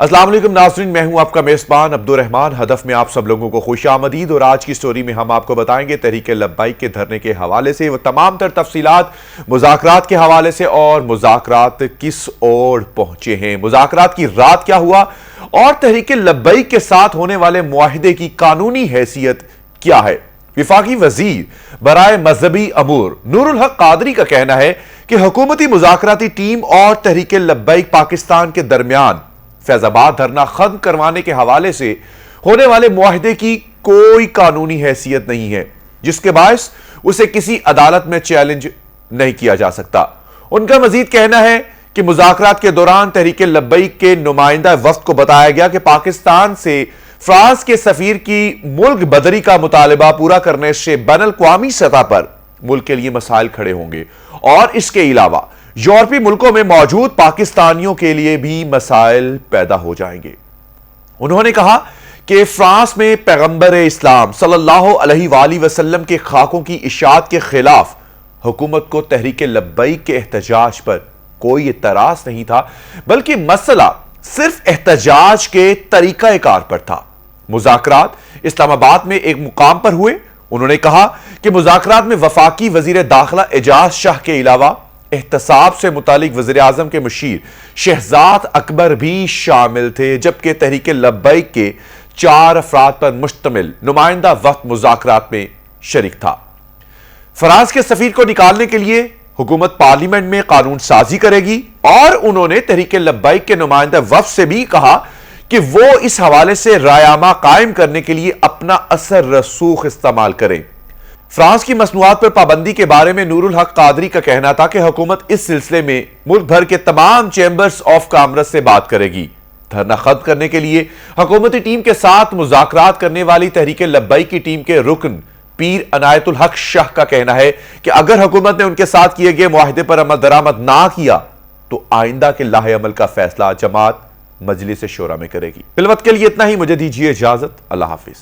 अस्सलाम वालेकुम नाज़रीन, मैं हूं आपका मेज़बान अब्दुर्रहमान। हदफ में आप सब लोगों को खुश आमदीद। और आज की स्टोरी में हम आपको बताएंगे तहरीके लब्बाइक के धरने के हवाले से वो तमाम तर तफसीलात, मुज़ाकरात के हवाले से और मुज़ाकरात किस ओर पहुंचे हैं, मुज़ाकरात की रात क्या हुआ और तहरीके लब्बाइक के साथ होने वाले मुआहिदे की कानूनी हैसियत क्या है। विफाकी वजीर बराए मजहबी अमूर नूरुल हक कादरी का कहना है कि हुकूमती मुज़ाकराती टीम और तहरीके लब्बाइक पाकिस्तान के दरमियान फैजाबाद धरना खत्म करवाने के हवाले से होने वाले मुआहिदे की कोई कानूनी हैसियत नहीं है, जिसके बायस उसे किसी अदालत में चैलेंज नहीं किया जा सकता। उनका मजीद कहना है कि मुज़ाकरात के दौरान तहरीके लब्बाइक के नुमाइंदा वफ्द को बताया गया कि पाकिस्तान से फ्रांस के सफीर की मुल्क बदरी का मुतालबा पूरा करने से बैनुल-अक़वामी सतह पर मुल्क के लिए मसाइल खड़े होंगे और इसके अलावा यूरोपीय मुल्कों में मौजूद पाकिस्तानियों के लिए भी मसाइल पैदा हो जाएंगे। उन्होंने कहा कि फ्रांस में पैगंबर इस्लाम सल्लल्लाहु अलैहि वसल्लम के खाकों की इशाअत के खिलाफ हुकूमत को तहरीके लब्बाइक के एहतजाज पर कोई इतराज नहीं था, बल्कि मसला सिर्फ एहतजाज के तरीकाकार पर था। मुज़ाकरात इस्लामाबाद में एक मुकाम पर हुए। उन्होंने कहा कि मुज़ाकरात में वफाकी वजीर दाखिला एजाज शाह के अलावा एहतसाब से मुतालिक वज़ीर आज़म के मुशीर शहजाद अकबर भी शामिल थे, जबकि तहरीके लब्बाइक के 4 अफराद पर मुश्तमिल नुमाइंदा वक्त मुज़ाकरात में शरीक था। फ्रांस के सफीर को निकालने के लिए हुकूमत पार्लियामेंट में कानून साजी करेगी और उन्होंने तहरीके लब्बाइक के नुमाइंदा वक्त से भी कहा कि वो इस हवाले से रायमा कायम करने के लिए अपना असर रसूख इस्तेमाल करें। फ्रांस की मसनूआत पर पाबंदी के बारे में नूरुल हक कादरी का कहना था कि हुकूमत इस सिलसिले में मुल्क भर के तमाम चैंबर्स ऑफ कॉमर्स से बात करेगी। धरना खत्म करने के लिए हुकूमती टीम के साथ मुज़ाकरात करने वाली तहरीके लब्बाइक की टीम के रुकन पीर अनायतुल हक शाह का कहना है कि अगर हुकूमत ने उनके साथ किए गए मुआहिदे पर अमल दरामद ना किया तो आइंदा के लाहे अमल का फैसला जमात मजलिस शूरा में करेगी। फिलवक्त के लिए इतना ही, मुझे दीजिए इजाजत। अल्लाह हाफिज।